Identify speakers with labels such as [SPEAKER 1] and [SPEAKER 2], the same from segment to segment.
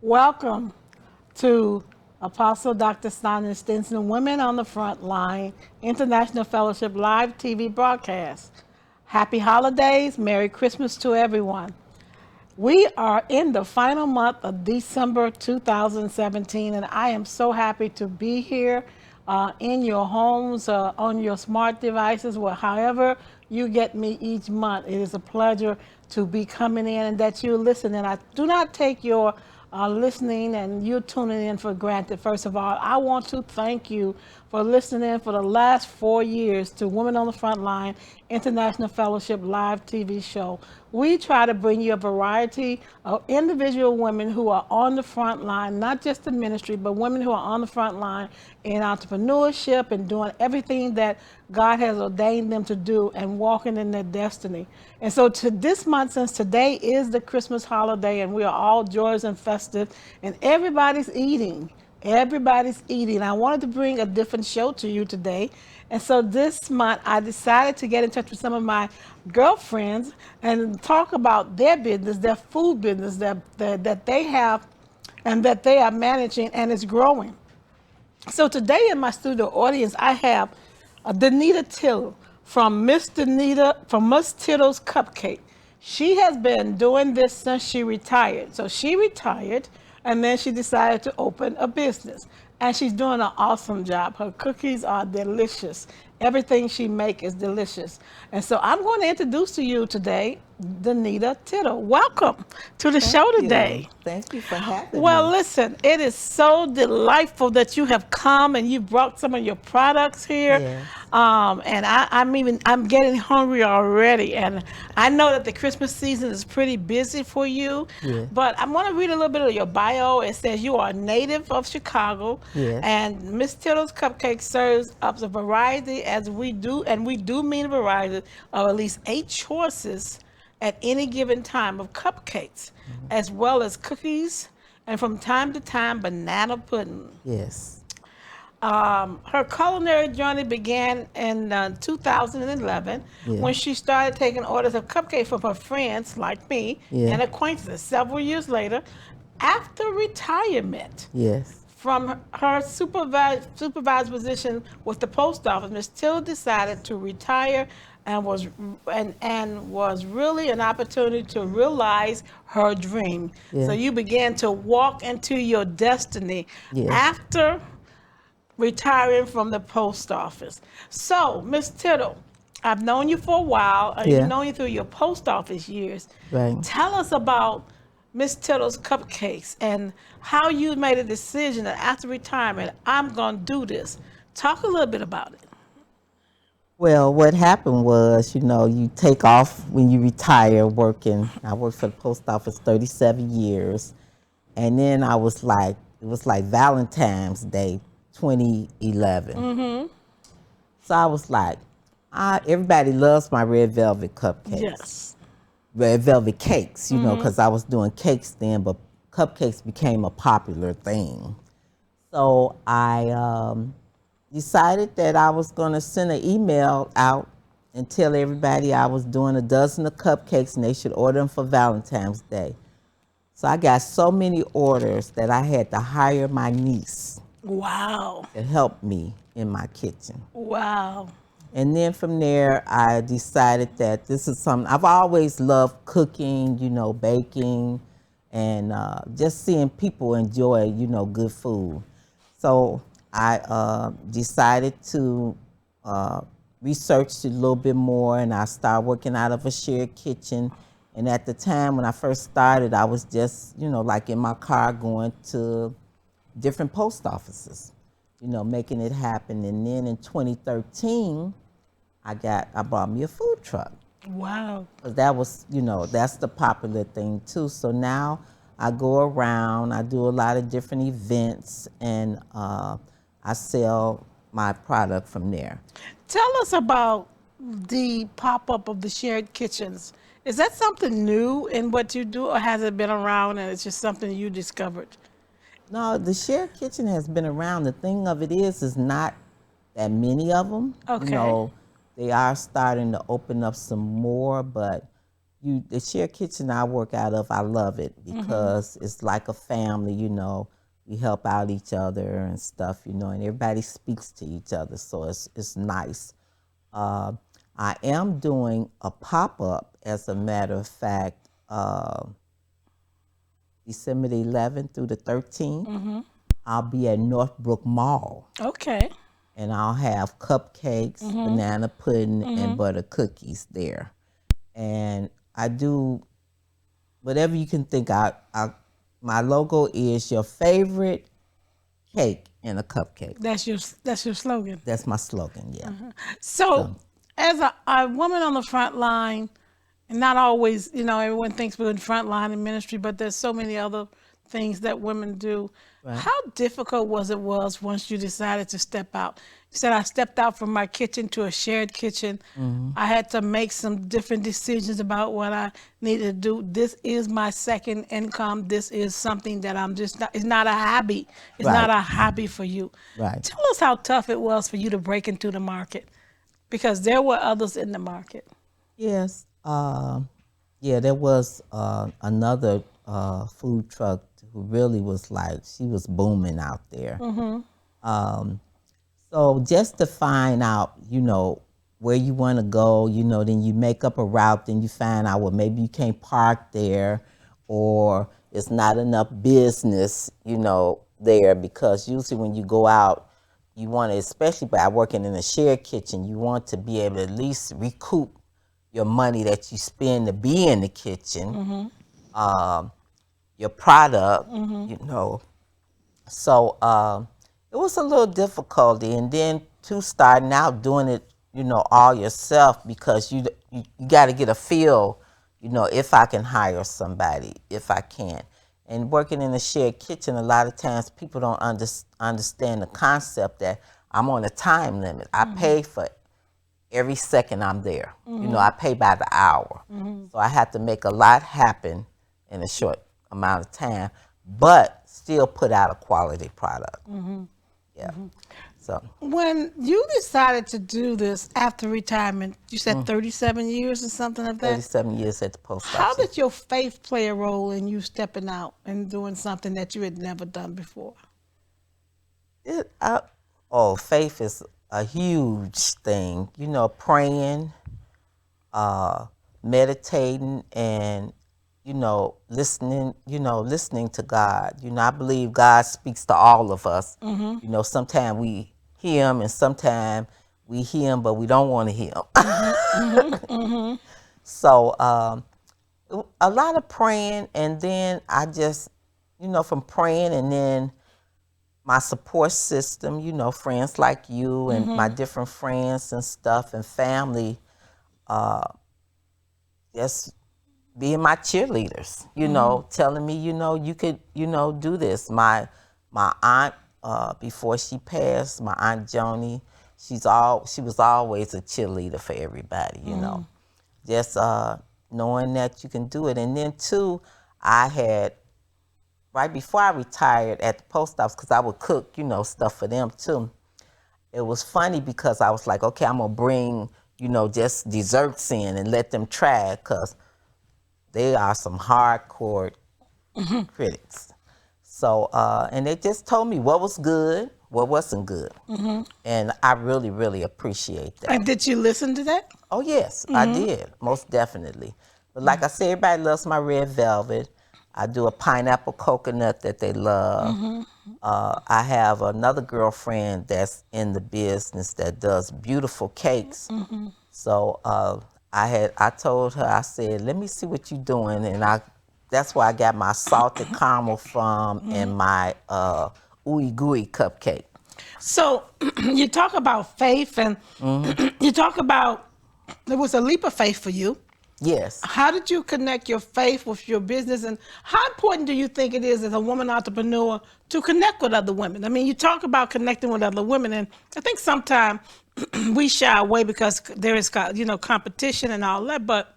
[SPEAKER 1] Welcome to Apostle Dr. Sanja Stinson, Women on the Front Line International Fellowship Live TV broadcast. Happy holidays, Merry Christmas to everyone. We are in the final month of December 2017, and I am so happy to be here in your homes, on your smart devices, however you get me each month. It is a pleasure to be coming in and that you listen. And I do not take your listening and you tuning in for granted. First of all, I want to thank you for listening for the last 4 years to Women on the Front Line International Fellowship Live TV show. We try to bring you a variety of individual women who are on the front line, not just in ministry, but women who are on the front line in entrepreneurship and doing everything that God has ordained them to do and walking in their destiny. And so to this month, since today is the Christmas holiday and we are all joyous and festive and everybody's eating, I wanted to bring a different show to you today. And so this month, I decided to get in touch with some of my girlfriends and talk about their business, their food business that they have and that they are managing, and it's growing. So today in my studio audience, I have Danita Tittle from Miss Tittle's Cupcake. She has been doing this since she retired. So she retired and then she decided to open a business. And she's doing an awesome job. Her cookies are delicious. Everything she makes is delicious. And so I'm going to introduce to you today Danita Tittle. Welcome to the show today.
[SPEAKER 2] Thank you for having
[SPEAKER 1] Well,
[SPEAKER 2] me.
[SPEAKER 1] listen, it is so delightful that you have come and you brought some of your products here.
[SPEAKER 2] Yes.
[SPEAKER 1] And I'm getting hungry already. And I know that the Christmas season is pretty busy for you.
[SPEAKER 2] Yeah.
[SPEAKER 1] But I'm going to read a little bit of your bio. It says you are a native of Chicago.
[SPEAKER 2] Yes.
[SPEAKER 1] And Miss Tittle's Cupcake serves up a variety, as we do, and we do mean a variety of at least 8 choices at any given time of cupcakes, as well as cookies, and from time to time, banana pudding.
[SPEAKER 2] Yes.
[SPEAKER 1] Her culinary journey began in 2011 when she started taking orders of cupcakes from her friends like me and acquaintances. Several years later, after retirement, from her supervised position with the post office, Ms. Till decided to retire and was really an opportunity to realize her dream. So you began to walk into your destiny after retiring from the post office. So, Ms. Tittle, I've known you for a while, and you've known you through your post office years.
[SPEAKER 2] Right.
[SPEAKER 1] Tell us about Miss Tittle's Cupcakes and how you made a decision that after retirement, I'm going to do this. Talk a little bit about it.
[SPEAKER 2] Well, what happened was, you take off when you retire working. I worked for the post office 37 years. And then it was like Valentine's Day, 2011. So I was like, everybody loves my red velvet cupcakes.
[SPEAKER 1] Yes.
[SPEAKER 2] Red velvet cakes, because I was doing cakes then, but cupcakes became a popular thing. So I decided that I was going to send an email out and tell everybody I was doing a dozen of cupcakes and they should order them for Valentine's Day. So I got so many orders that I had to hire my niece.
[SPEAKER 1] Wow.
[SPEAKER 2] To help me in my kitchen.
[SPEAKER 1] Wow.
[SPEAKER 2] And then from there, I decided that this is something, I've always loved cooking, baking, and just seeing people enjoy, good food. So I decided to research a little bit more, and I started working out of a shared kitchen. And at the time when I first started, I was just, like in my car going to different post offices, making it happen. And then in 2013, I bought me a food truck.
[SPEAKER 1] Wow.
[SPEAKER 2] Because that was, that's the popular thing too. So now I go around, I do a lot of different events, and I sell my product from there.
[SPEAKER 1] Tell us about the pop-up of the shared kitchens. Is that something new in what you do, or has it been around and it's just something you discovered?
[SPEAKER 2] No, the shared kitchen has been around. The thing of it is not that many of them.
[SPEAKER 1] Okay.
[SPEAKER 2] They are starting to open up some more, but the share kitchen I work out of, I love it because it's like a family, we help out each other and stuff, and everybody speaks to each other, so it's nice. I am doing a pop-up, as a matter of fact, December the 11th through the 13th. I'll be at Northbrook Mall.
[SPEAKER 1] Okay.
[SPEAKER 2] And I'll have cupcakes, banana pudding, and butter cookies there. And I do whatever you can think. My logo is your favorite cake and a cupcake.
[SPEAKER 1] That's your slogan.
[SPEAKER 2] That's my slogan, yeah.
[SPEAKER 1] So, as a woman on the front line, and not always, everyone thinks we're in front line in ministry, but there's so many other things that women do.
[SPEAKER 2] Right.
[SPEAKER 1] How difficult was it once you decided to step out? You said, I stepped out from my kitchen to a shared kitchen. I had to make some different decisions about what I needed to do. This is my second income. This is something that I'm just not, it's not a hobby. It's not a hobby for you.
[SPEAKER 2] Right.
[SPEAKER 1] Tell us how tough it was for you to break into the market, because there were others in the market.
[SPEAKER 2] Yes. There was another food truck who really was she was booming out there. So just to find out, where you want to go, then you make up a route, then you find out, well, maybe you can't park there, or it's not enough business, there, because usually when you go out, you want to, especially by working in a shared kitchen, you want to be able to at least recoup your money that you spend to be in the kitchen, your product, So it was a little difficulty, and then to starting out doing it, all yourself, because you got to get a feel, if I can hire somebody, if I can't. And working in a shared kitchen, a lot of times people don't understand the concept that I'm on a time limit. I pay for every second I'm there. I pay by the hour. So I have to make a lot happen in a short amount of time, but still put out a quality product. So
[SPEAKER 1] When you decided to do this after retirement, you said 37 years or something like that?
[SPEAKER 2] 37 years at the post office.
[SPEAKER 1] How did your faith play a role in you stepping out and doing something that you had never done before?
[SPEAKER 2] Faith is a huge thing. Praying, meditating, and listening to God. I believe God speaks to all of us. Sometimes we hear him, and sometimes we hear him, but we don't want to hear him. So a lot of praying, and then I just, from praying, and then my support system, friends like you and my different friends and stuff, and family, just being my cheerleaders, telling me, you could, do this. My aunt, before she passed, my Aunt Joni, she was always a cheerleader for everybody, just knowing that you can do it. And then too, I had, right before I retired at the post office, because I would cook, stuff for them too. It was funny because I was like, okay, I'm gonna bring, just desserts in and let them try it, because they are some hardcore critics. So, and they just told me what was good, what wasn't good. And I really, really appreciate that.
[SPEAKER 1] And did you listen to that?
[SPEAKER 2] Oh, yes, I did, most definitely. But like I said, everybody loves my red velvet. I do a pineapple coconut that they love. I have another girlfriend that's in the business that does beautiful cakes. So I told her, I said, let me see what you're doing. And that's where I got my salted caramel from, and my ooey gooey cupcake.
[SPEAKER 1] So you talk about faith, and you talk about, there was a leap of faith for you.
[SPEAKER 2] Yes.
[SPEAKER 1] How did you connect your faith with your business, and how important do you think it is as a woman entrepreneur to connect with other women? I mean, you talk about connecting with other women, and I think sometimes we shy away because there is, competition and all that. But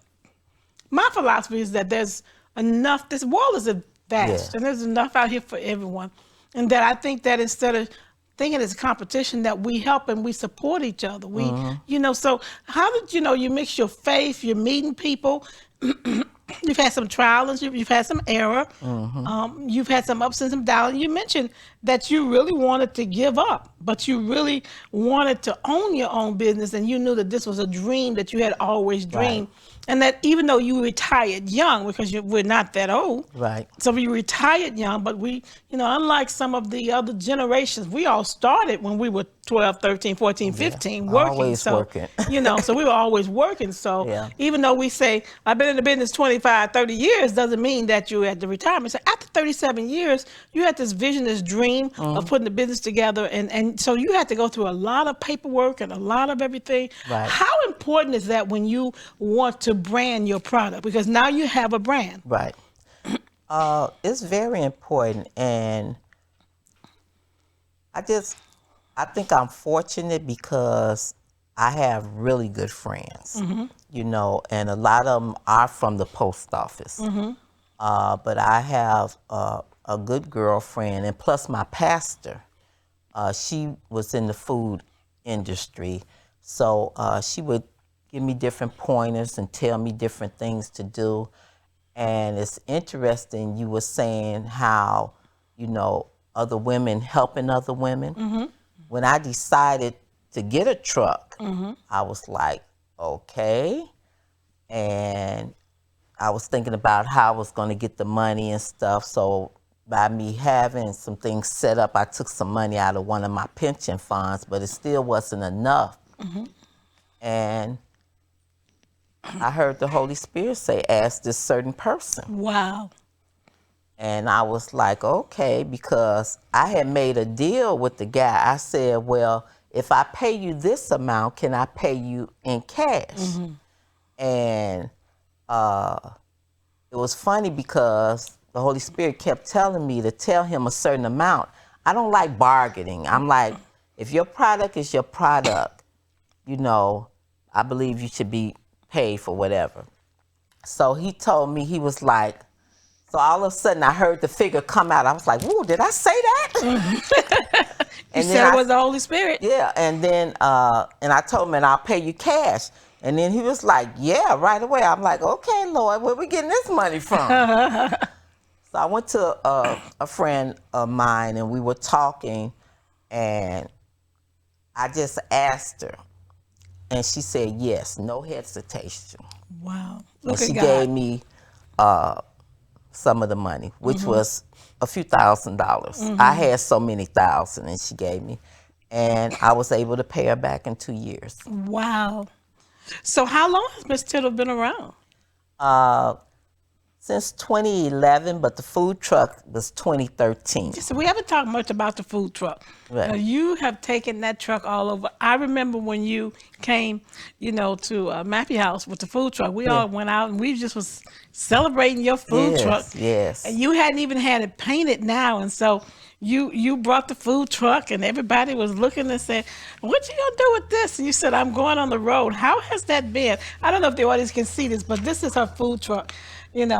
[SPEAKER 1] my philosophy is that there's enough. This world is vast, and there's enough out here for everyone. And that I think that instead of thinking it's a competition, that we help and we support each other. We, so how did you mix your faith, you're meeting people, you've had some trials, you've had some error, you've had some ups and some downs. You mentioned that you really wanted to give up, but you really wanted to own your own business, and you knew that this was a dream that you had always dreamed. And that even though you retired young, because we're not that old,
[SPEAKER 2] Right.
[SPEAKER 1] so we retired young, but we, unlike some of the other generations, we all started when we were 12, 13, 14, 15, working.
[SPEAKER 2] Always
[SPEAKER 1] so,
[SPEAKER 2] working.
[SPEAKER 1] So we were always working. So
[SPEAKER 2] Yeah.
[SPEAKER 1] even though we say, I've been in the business 25, 30 years, doesn't mean that you're at the retirement. So after 37 years, you had this vision, this dream of putting the business together. And so you had to go through a lot of paperwork and a lot of everything.
[SPEAKER 2] Right.
[SPEAKER 1] How important is that when you want to brand your product? Because now you have a brand.
[SPEAKER 2] Right. It's very important, and I think I'm fortunate because I have really good friends, and a lot of them are from the post office. But I have a good girlfriend, and plus my pastor, she was in the food industry, so she would give me different pointers and tell me different things to do. And it's interesting, you were saying how, other women helping other women. When I decided to get a truck, I was like, okay. And I was thinking about how I was going to get the money and stuff. So by me having some things set up, I took some money out of one of my pension funds, but it still wasn't enough. And I heard the Holy Spirit say, ask this certain person.
[SPEAKER 1] Wow.
[SPEAKER 2] And I was like, okay, because I had made a deal with the guy. I said, well, if I pay you this amount, can I pay you in cash? And it was funny because the Holy Spirit kept telling me to tell him a certain amount. I don't like bargaining. I'm like, if your product is your product, I believe you should be paid for whatever. So he told me, he was like, so all of a sudden I heard the figure come out. I was like, whoa, did I say that?
[SPEAKER 1] You said it was the Holy Spirit?
[SPEAKER 2] Yeah, and then and I told him, and I'll pay you cash. And then he was like, yeah, right away. I'm like, okay, Lord, where we getting this money from? So I went to a friend of mine, and we were talking, and I just asked her. And she said yes, no hesitation.
[SPEAKER 1] Wow.
[SPEAKER 2] And
[SPEAKER 1] Look at
[SPEAKER 2] she
[SPEAKER 1] God.
[SPEAKER 2] gave me some of the money, which was a few $1,000s. I had so many thousand, and she gave me. And I was able to pay her back in 2 years.
[SPEAKER 1] Wow. So how long has Miss Tittle been around?
[SPEAKER 2] Since 2011, but the food truck was 2013.
[SPEAKER 1] So we haven't talked much about the food truck.
[SPEAKER 2] Right.
[SPEAKER 1] Now, you have taken that truck all over. I remember when you came, to Mappy House with the food truck. We all went out and we just was celebrating your food truck.
[SPEAKER 2] Yes.
[SPEAKER 1] And you hadn't even had it painted now, and so you brought the food truck, and everybody was looking and said, "What you gonna do with this?" And you said, "I'm going on the road." How has that been? I don't know if the audience can see this, but this is her food truck.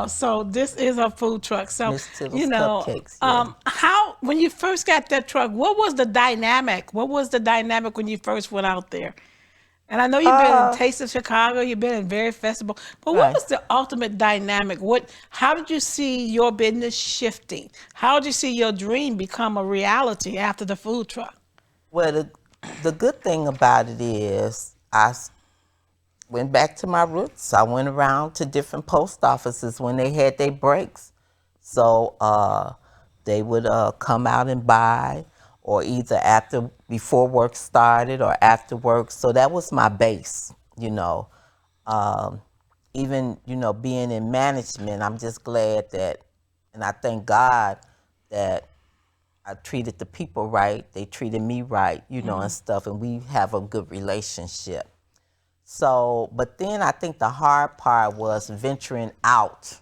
[SPEAKER 1] So this is her food truck. So,
[SPEAKER 2] Miss Tittle's Cupcakes,
[SPEAKER 1] how, when you first got that truck, what was the dynamic? What was the dynamic when you first went out there? And I know you've been in Taste of Chicago, you've been in various festivals, but what was the ultimate dynamic? How did you see your business shifting? How did you see your dream become a reality after the food truck?
[SPEAKER 2] Well, the good thing about it is I went back to my roots. I went around to different post offices when they had their breaks. So they would come out and buy, or either before work started or after work. So that was my base, Even, being in management, I'm just glad that, and I thank God that I treated the people right. They treated me right, and stuff, and we have a good relationship. So, but then I think the hard part was venturing out.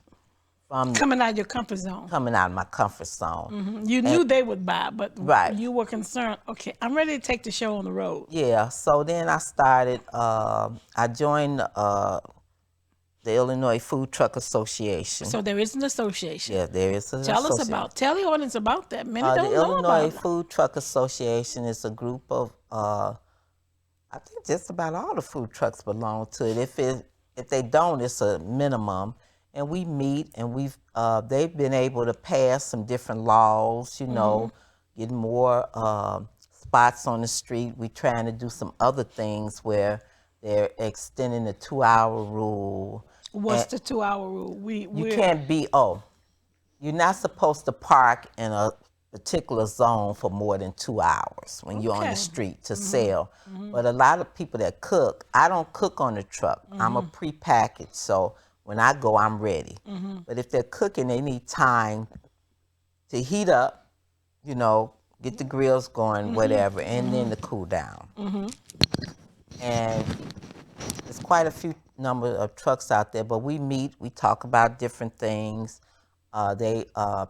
[SPEAKER 1] Coming out of your comfort zone.
[SPEAKER 2] Coming out of my comfort zone.
[SPEAKER 1] You knew they would buy, but
[SPEAKER 2] Right.
[SPEAKER 1] you were concerned, okay, I'm ready to take the show on the road.
[SPEAKER 2] Yeah, so then I started, I joined the the Illinois Food Truck Association.
[SPEAKER 1] So there is an association.
[SPEAKER 2] Yeah, there is an
[SPEAKER 1] Tell us
[SPEAKER 2] association.
[SPEAKER 1] tell the audience about that. Many
[SPEAKER 2] The
[SPEAKER 1] don't know
[SPEAKER 2] Illinois
[SPEAKER 1] about it.
[SPEAKER 2] Food Truck Association is a group of, I think just about all the food trucks belong to it. If they don't, it's a minimum. And we meet, and they've been able to pass some different laws, get more spots on the street. We're trying to do some other things where they're extending the 2-hour rule.
[SPEAKER 1] What's the 2-hour rule?
[SPEAKER 2] You can't you're not supposed to park in a particular zone for more than 2 hours when you're on the street to sell. But a lot of people that cook, I don't cook on the truck. I'm a prepackaged, so when I go, I'm ready. But if they're cooking, they need time to heat up, get the grills going, whatever, and then to cool down. And there's quite a few number of trucks out there, but we meet, we talk about different things. They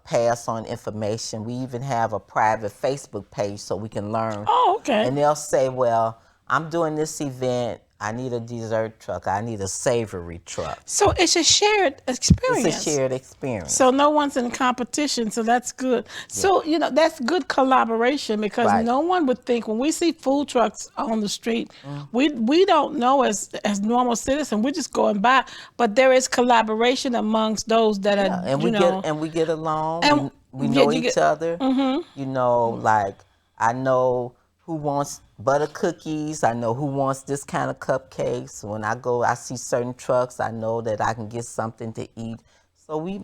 [SPEAKER 2] pass on information. We even have a private Facebook page so we can learn.
[SPEAKER 1] Oh, okay.
[SPEAKER 2] And they'll say, well, I'm doing this event. I need a dessert truck. I need a savory truck.
[SPEAKER 1] So it's a shared experience.
[SPEAKER 2] It's a shared experience.
[SPEAKER 1] So no one's in competition, so that's good. So, that's good collaboration because no one would think when we see food trucks on the street, we don't know as normal citizens, we're just going by, but there is collaboration amongst those that are,
[SPEAKER 2] and we get along,
[SPEAKER 1] and
[SPEAKER 2] we know each other. Like I know who wants butter cookies. I know who wants this kind of cupcakes. When I go, I see certain trucks. I know that I can get something to eat. So we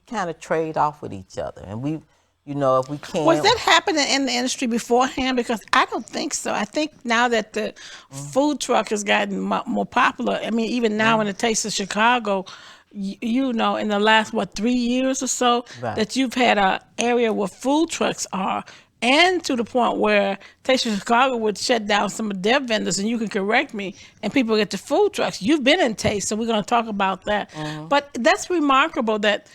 [SPEAKER 2] kind of trade off with each other. And if we can't.
[SPEAKER 1] Was that happening in the industry beforehand? Because I don't think so. I think now that the food truck has gotten more popular, I mean, even now in the Taste of Chicago, in the last, 3 years or so, that you've had an area where food trucks are. And to the point where Taste of Chicago would shut down some of their vendors, and you can correct me, and people get to food trucks. You've been in Taste, so we're going to talk about that. But that's remarkable that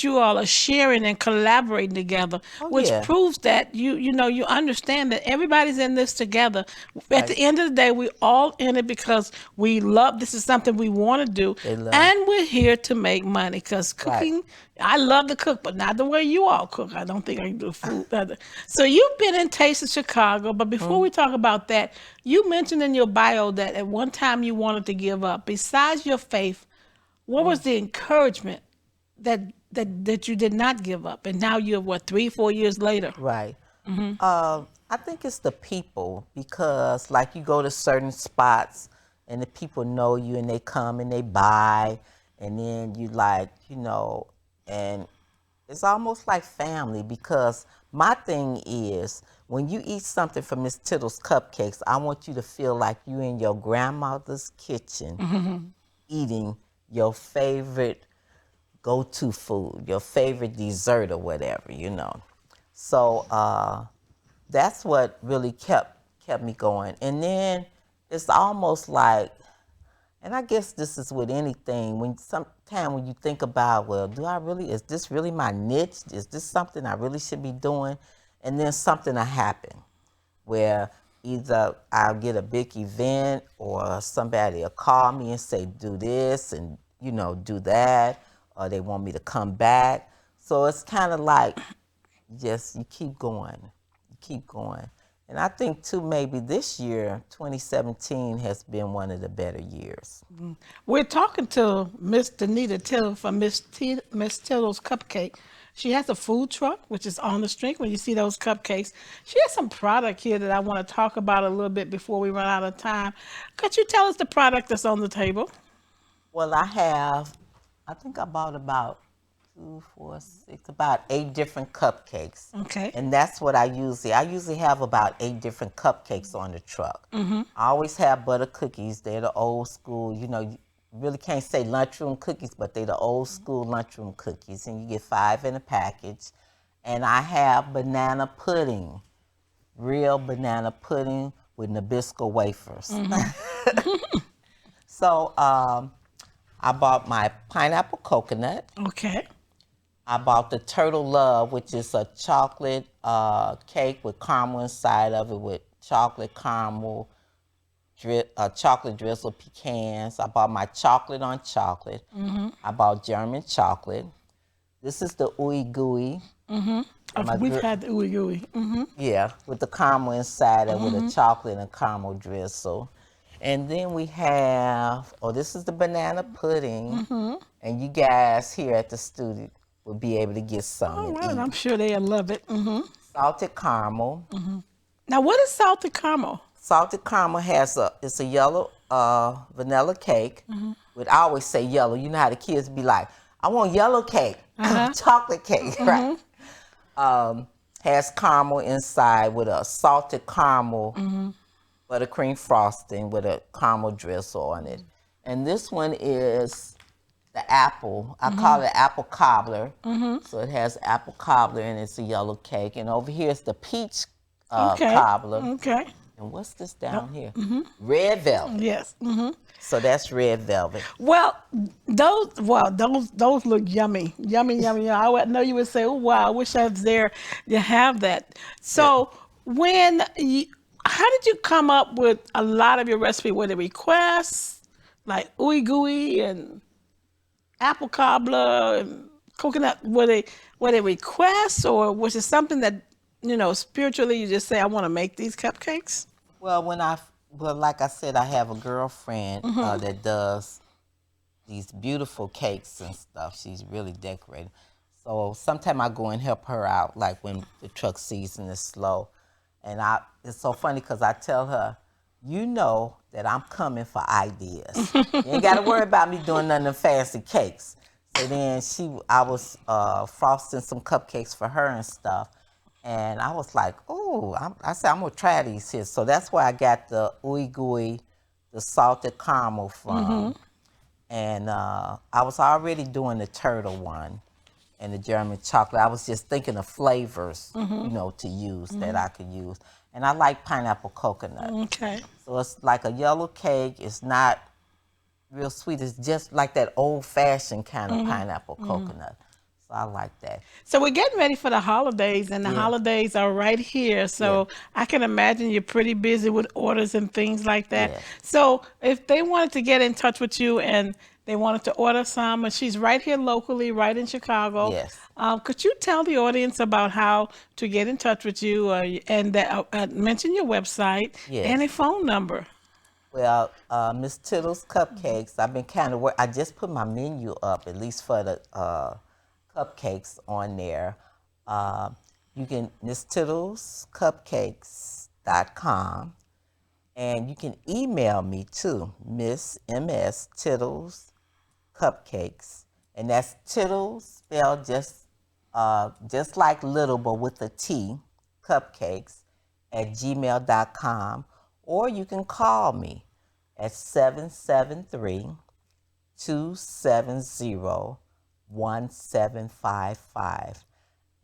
[SPEAKER 1] you all are sharing and collaborating together, which proves that you understand that everybody's in this together. At the end of the day, we all in it because we love, this is something we want to do, and we're here to make money because cooking, I love to cook, but not the way you all cook. I don't think I can do food. So you've been in Taste of Chicago, but before we talk about that, you mentioned in your bio that at one time you wanted to give up. Besides your faith, what was the encouragement that you did not give up, and now you're 3-4 years later?
[SPEAKER 2] Right. I think it's the people, because like you go to certain spots and the people know you and they come and they buy, and then you and it's almost like family, because my thing is when you eat something from Miss Tittle's Cupcakes, I want you to feel like you're in your grandmother's kitchen eating your favorite go-to food, your favorite dessert or whatever, So that's what really kept me going. And then it's almost like, and I guess this is with anything, when you think about, well, is this really my niche? Is this something I really should be doing? And then something will happen where either I'll get a big event or somebody will call me and say, do this and, do that, or they want me to come back. So it's kind of like, just you keep going. And I think too, maybe this year, 2017, has been one of the better years.
[SPEAKER 1] We're talking to Miss Danita Tittle from Miss Tittle's Cupcake. She has a food truck, which is on the street when you see those cupcakes. She has some product here that I want to talk about a little bit before we run out of time. Could you tell us the product that's on the table?
[SPEAKER 2] Well, I think I bought about 2, 4, 6, about 8 different cupcakes.
[SPEAKER 1] Okay.
[SPEAKER 2] And that's what I usually have about 8 different cupcakes on the truck. I always have butter cookies. They're the old school, you really can't say lunchroom cookies, but they're the old school lunchroom cookies. And you get 5 in a package. And I have banana pudding, real banana pudding with Nabisco wafers. So I bought my pineapple coconut.
[SPEAKER 1] Okay.
[SPEAKER 2] I bought the Turtle Love, which is a chocolate cake with caramel inside of it, with chocolate caramel chocolate drizzle pecans. I bought my chocolate on chocolate. I bought German chocolate. This is the ooey gooey.
[SPEAKER 1] We've had the ooey gooey.
[SPEAKER 2] Yeah, with the caramel inside it, with a chocolate and caramel drizzle. And then we have, this is the banana pudding. And you guys here at the studio will be able to get some
[SPEAKER 1] All
[SPEAKER 2] and
[SPEAKER 1] right,
[SPEAKER 2] eat.
[SPEAKER 1] I'm sure they'll love it.
[SPEAKER 2] Salted caramel.
[SPEAKER 1] Now, what is salted caramel?
[SPEAKER 2] Salted caramel it's a yellow vanilla cake. I always say yellow. You know how the kids be like, I want yellow cake, chocolate cake, right? Has caramel inside with a salted caramel buttercream frosting with a caramel drizzle on it. And this one is the apple. I call it apple cobbler. So it has apple cobbler and it's a yellow cake. And over here is the peach cobbler.
[SPEAKER 1] Okay.
[SPEAKER 2] And what's this down here? Red velvet.
[SPEAKER 1] Yes.
[SPEAKER 2] So that's red velvet.
[SPEAKER 1] Well, those look yummy, yummy. I know you would say, "Oh wow, I wish I was there to have that." So, how did you come up with a lot of your recipe? Were there requests like ooey gooey and apple cobbler and coconut? Were they requests, or was it something that spiritually you just say, "I want to make these cupcakes"?
[SPEAKER 2] Well, like I said, I have a girlfriend that does these beautiful cakes and stuff. She's really decorated. So sometimes I go and help her out, like when the truck season is slow. And it's so funny because I tell her, you know that I'm coming for ideas. You ain't got to worry about me doing none of the fancy cakes. So then I was frosting some cupcakes for her and stuff. And I was like, I said, I'm going to try these here. So that's where I got the ooey gooey, the salted caramel from. And I was already doing the turtle one and the German chocolate. I was just thinking of flavors, to use that I could use. And I like pineapple coconut.
[SPEAKER 1] Okay.
[SPEAKER 2] So it's like a yellow cake. It's not real sweet. It's just like that old-fashioned kind of pineapple coconut. So I like that.
[SPEAKER 1] So we're getting ready for the holidays, and the holidays are right here. So I can imagine you're pretty busy with orders and things like that.
[SPEAKER 2] Yeah.
[SPEAKER 1] So if they wanted to get in touch with you and they wanted to order some, and she's right here locally, right in Chicago.
[SPEAKER 2] Yes.
[SPEAKER 1] Could you tell the audience about how to get in touch with you and mention your website and a phone number?
[SPEAKER 2] Well, Miss Tittle's Cupcakes, I've been kind of I just put my menu up, at least for the cupcakes on there. You can MissTittlesCupcakes.com, and you can email me too, Miss MS Tittles Cupcakes, and that's Tittles spelled just like little but with a T, cupcakes @gmail.com, or you can call me at 773-270-1755.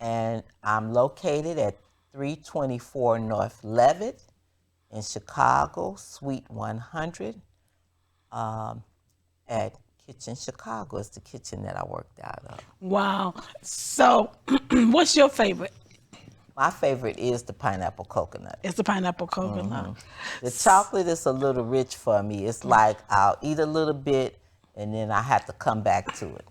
[SPEAKER 2] And I'm located at 324 North Levitt in Chicago, Suite 100, at Kitchen Chicago. Is the kitchen that I worked out of.
[SPEAKER 1] Wow. So what's your favorite?
[SPEAKER 2] My favorite is the pineapple coconut.
[SPEAKER 1] It's the pineapple coconut.
[SPEAKER 2] The chocolate is a little rich for me. It's like I'll eat a little bit and then I have to come back to it.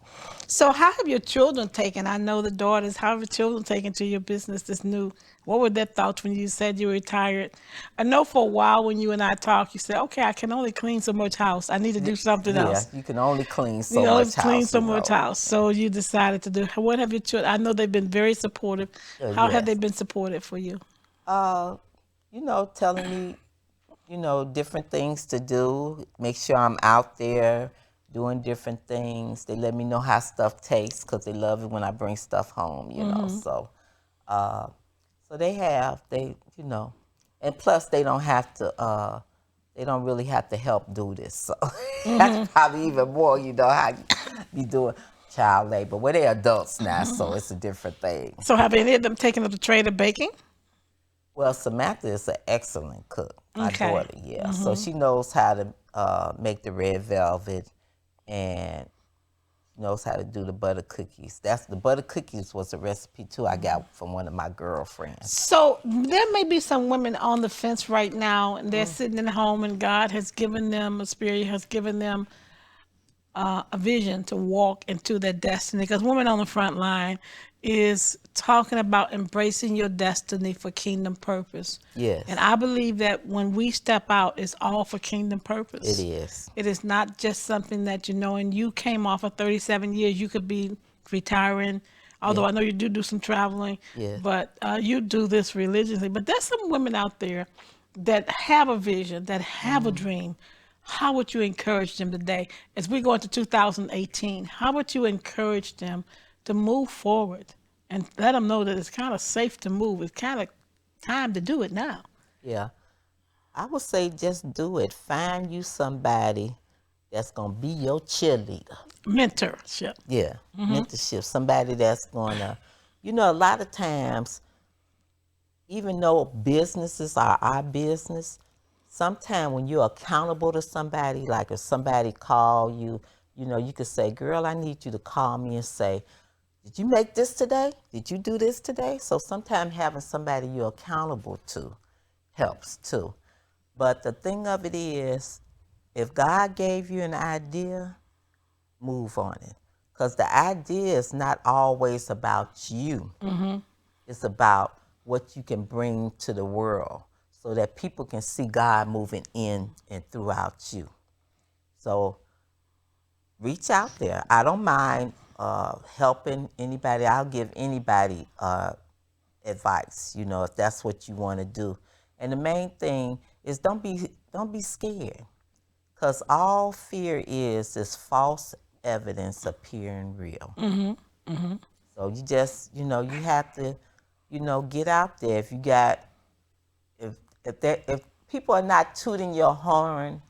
[SPEAKER 1] So how have your children taken? I know the daughters. How have your children taken to your business, this new? What were their thoughts when you said you retired? I know for a while when you and I talked, you said, okay, I can only clean so much house. I need to do something else.
[SPEAKER 2] Yeah, you can only clean so
[SPEAKER 1] You
[SPEAKER 2] much
[SPEAKER 1] only
[SPEAKER 2] house.
[SPEAKER 1] clean so much house. So you decided to do. What have your children? I know they've been very supportive. How have they been supportive for you?
[SPEAKER 2] Telling me, different things to do. Make sure I'm out there doing different things. They let me know how stuff tastes because they love it when I bring stuff home, So, and plus they don't have to, they don't really have to help do this. So that's probably even more, how you be doing child labor. Well, they're adults now, so it's a different thing.
[SPEAKER 1] So have any of them taken up the trade of baking?
[SPEAKER 2] Well, Samantha is an excellent cook, my daughter, So she knows how to make the red velvet, and knows how to do the butter cookies. That's the butter cookies was a recipe too I got from one of my girlfriends.
[SPEAKER 1] So there may be some women on the fence right now, and they're sitting at home, and God has given them a spirit, has given them a vision to walk into their destiny. Because Women on the Front Line is talking about embracing your destiny for kingdom purpose.
[SPEAKER 2] Yes.
[SPEAKER 1] And I believe that when we step out, it's all for kingdom purpose.
[SPEAKER 2] It is.
[SPEAKER 1] It is not just something that, and you came off of 37 years, you could be retiring. Although I know you do some traveling,
[SPEAKER 2] Yes.
[SPEAKER 1] but you do this religiously. But there's some women out there that have a vision, that have a dream. How would you encourage them today as we go into 2018? How would you encourage them to move forward and let them know that it's kind of safe to move? It's kind of time to do it now.
[SPEAKER 2] Yeah. I would say just do it. Find you somebody that's going to be your cheerleader.
[SPEAKER 1] Mentorship.
[SPEAKER 2] Yeah, mentorship. Somebody that's going to, a lot of times, even though businesses are our business, sometimes when you're accountable to somebody, like if somebody call you, you could say, girl, I need you to call me and say, did you make this today? Did you do this today? So sometimes having somebody you're accountable to helps too. But the thing of it is, if God gave you an idea, move on it. Because the idea is not always about you. It's about what you can bring to the world so that people can see God moving in and throughout you. So reach out there. I don't mind helping anybody. I'll give anybody advice, if that's what you want to do. And the main thing is don't be scared, because all fear is false evidence appearing real. So you just, you have to, get out there. If you got, if people are not tooting your horn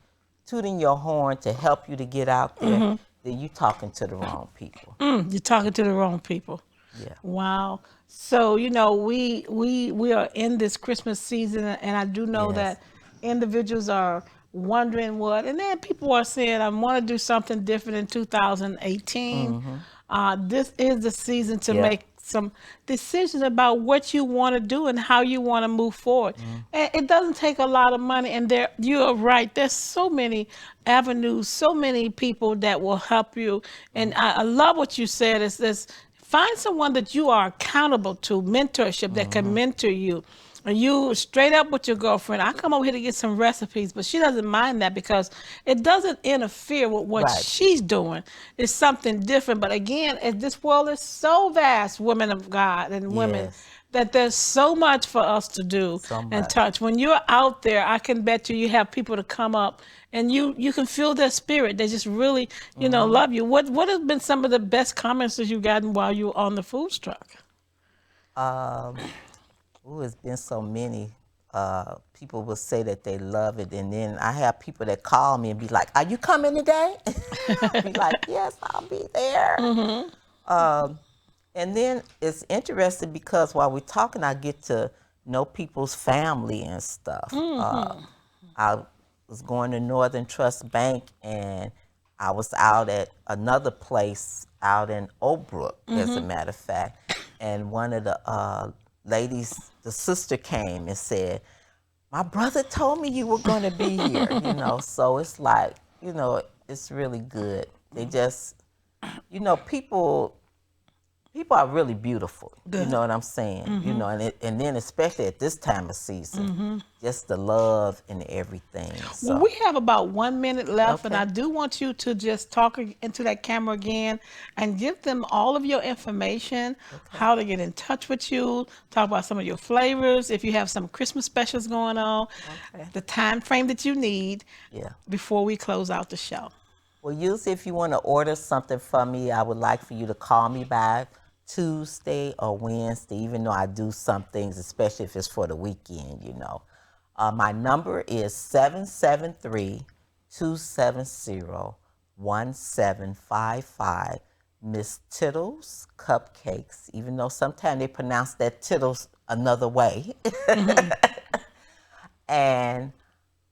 [SPEAKER 2] to help you to get out there, then you talking to the wrong people.
[SPEAKER 1] You're talking to the wrong people.
[SPEAKER 2] Yeah.
[SPEAKER 1] Wow. So, we are in this Christmas season, and I do know
[SPEAKER 2] Yes.
[SPEAKER 1] that individuals are wondering what, and then people are saying, I want to do something different in 2018. This is the season to make some decisions about what you want to do and how you want to move forward. And it doesn't take a lot of money, and you are right. There's so many avenues, so many people that will help you. And I love what you said is this: find someone that you are accountable to, mentorship that can mentor you. And you straight up with your girlfriend, I come over here to get some recipes, but she doesn't mind that because it doesn't interfere with what she's doing. It's something different. But again, this world is so vast, women of God and women, that there's so much for us to do and touch. When you're out there, I can bet you have people to come up and you can feel their spirit. They just really, love you. What have been some of the best comments that you've gotten while you were on the food truck?
[SPEAKER 2] It's been so many. People will say that they love it, and then I have people that call me and be like, "Are you coming today?" I'll be like, "Yes, I'll be there." And then it's interesting because while we're talking, I get to know people's family and stuff. I was going to Northern Trust Bank, and I was out at another place out in Oak Brook, as a matter of fact, and one of the ladies, the sister came and said, my brother told me you were going to be here, so it's like, it's really good. They just, people are really beautiful.
[SPEAKER 1] Good.
[SPEAKER 2] You know what I'm saying? And then especially at this time of season, just the love and everything. So.
[SPEAKER 1] Well, we have about 1 minute left, and
[SPEAKER 2] Okay.
[SPEAKER 1] I do want you to just talk into that camera again and give them all of your information, how to get in touch with you, talk about some of your flavors, if you have some Christmas specials going on, the time frame that you need before we close out the show.
[SPEAKER 2] Well, usually if you want to order something from me, I would like for you to call me by Tuesday or Wednesday, even though I do some things, especially if it's for the weekend, My number is 773-270-1755. Miss Tittles Cupcakes, even though sometimes they pronounce that Tittles another way. And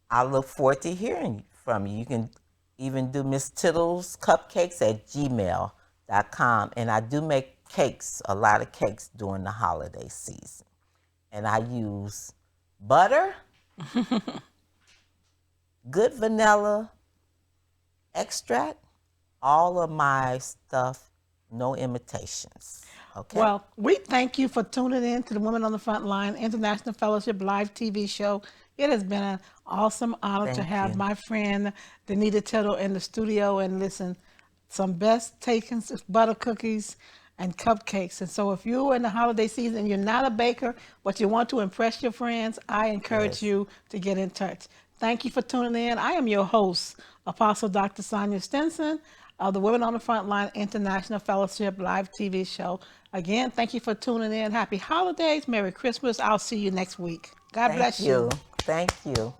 [SPEAKER 2] I look forward to hearing from you. You can even do Miss Tittles Cupcakes at Gmail. And I do make cakes, a lot of cakes during the holiday season. And I use butter, good vanilla extract, all of my stuff, no imitations. Okay?
[SPEAKER 1] Well, we thank you for tuning in to the Women on the Front Line International Fellowship Live TV show. It has been an awesome honor to
[SPEAKER 2] Thank
[SPEAKER 1] have
[SPEAKER 2] you.
[SPEAKER 1] my friend Danita Tittle in the studio and listen, some best takings, butter cookies and cupcakes. And so if you're in the holiday season and you're not a baker, but you want to impress your friends, I encourage
[SPEAKER 2] Yes.
[SPEAKER 1] you to get in touch. Thank you for tuning in. I am your host, Apostle Dr. Sanja Stinson of the Women on the Front Line International Fellowship Live TV show. Again, thank you for tuning in. Happy holidays. Merry Christmas. I'll see you next week. God
[SPEAKER 2] Thank
[SPEAKER 1] bless you.
[SPEAKER 2] you. Thank you.